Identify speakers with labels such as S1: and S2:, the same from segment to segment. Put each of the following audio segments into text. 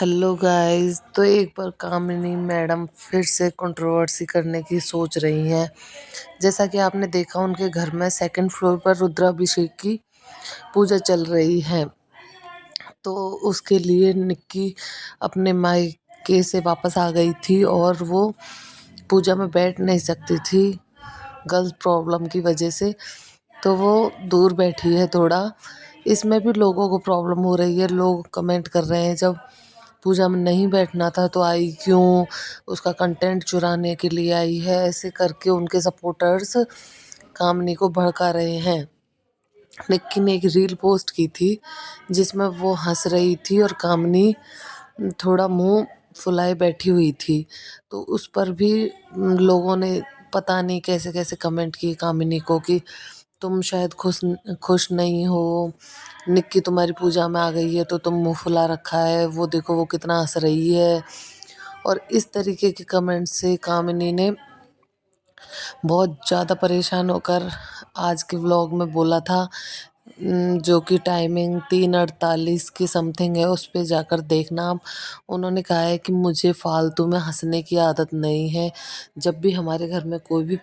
S1: Hello guys. तो एक बार कामिनी madam फिर से कंट्रोवर्सी करने की सोच रही हैं। जैसा कि आपने देखा उनके घर में सेकंड फ्लोर पर रुद्राभिषेक की पूजा चल रही है। तो उसके लिए निक्की अपने मायके से वापस आ गई थी और वो पूजा में बैठ नहीं सकती थी गर्ल्स प्रॉब्लम की वजह से। तो वो दूर बैठी है थोड़ा। इसमें भी लोगों को प्रॉब्लम हो रही है। लोग कमेंट कर रहे हैं जब पूजा में नहीं बैठना था तो आई क्यों, उसका कंटेंट चुराने के लिए आई है, ऐसे करके उनके सपोर्टर्स कामनी को भड़का रहे हैं। निक्की ने एक रील पोस्ट की थी जिसमें वो हंस रही थी और कामनी थोड़ा मुंह फुलाए बैठी हुई थी। तो उस पर भी लोगों ने पता नहीं कैसे कैसे कमेंट किए कामिनी को कि तुम शायद खुश नहीं हो, निक्की तुम्हारी पूजा में आ गई है तो तुम मुंह फुला रखा है, वो देखो वो कितना हंस रही है। और इस तरीके के कमेंट से कामिनी ने बहुत ज़्यादा परेशान होकर आज के व्लॉग में बोला था। जो कि टाइमिंग 3:48 की समथिंग है, उस पे जाकर देखना आप। उन्होंने कहा है कि मुझे फालतू में हंसने की आदत नहीं है। जब भी हमारे घर में कोई भी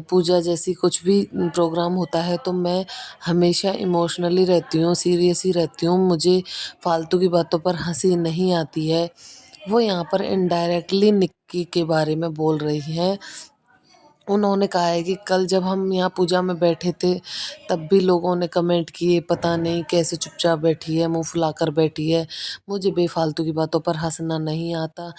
S1: पूजा जैसी कुछ भी प्रोग्राम होता है तो मैं हमेशा इमोशनली रहती हूँ, सीरियस ही रहती हूँ, मुझे फालतू की बातों पर हंसी नहीं आती है। वो यहाँ पर इनडायरेक्टली निक्की के बारे में बोल रही हैं। उन्होंने कहा है कि कल जब हम यहाँ पूजा में बैठे थे तब भी लोगों ने कमेंट किए, पता नहीं कैसे चुपचाप बैठी है, मुंह फुलाकर बैठी है, मुझे बेफालतू की बातों पर हंसना नहीं आता।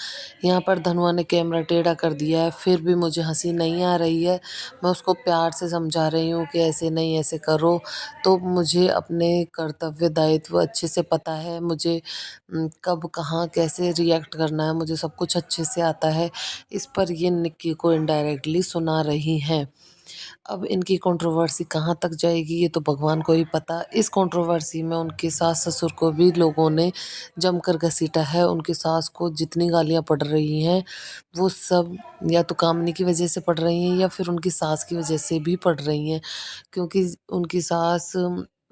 S1: यहाँ पर धनुआ ने कैमरा टेढ़ा कर दिया है फिर भी मुझे हंसी नहीं आ रही है। मैं उसको प्यार से समझा रही हूँ कि ऐसे नहीं, ऐसे करो। तो मुझे अपने कर्तव्य दायित्व अच्छे से पता है, मुझे कब कहाँ कैसे रिएक्ट करना है, मुझे सब कुछ अच्छे से आता है। इस पर ये निक्की को इनडायरेक्टली सुना रही हैं। अब इनकी कंट्रोवर्सी कहाँ तक जाएगी ये तो भगवान को ही पता। इस कंट्रोवर्सी में उनके सास-ससुर को भी लोगों ने जमकर घसीटा है। उनकी सास को जितनी गालियाँ पड़ रही हैं, वो सब या तो कामनी की वजह से पड़ रही हैं या फिर उनकी सास की वजह से भी पड़ रही हैं। क्योंकि उनकी सास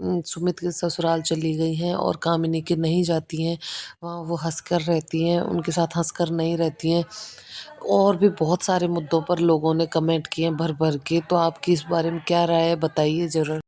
S1: सुमित के ससुराल चली गई हैं और कामिनी के नहीं जाती हैं। वहाँ वो हँसकर रहती हैं, उनके साथ हँसकर नहीं रहती हैं। और भी बहुत सारे मुद्दों पर लोगों ने कमेंट किए हैं भर-भर के। तो आपकी इस बारे में क्या राय है बताइए ज़रा?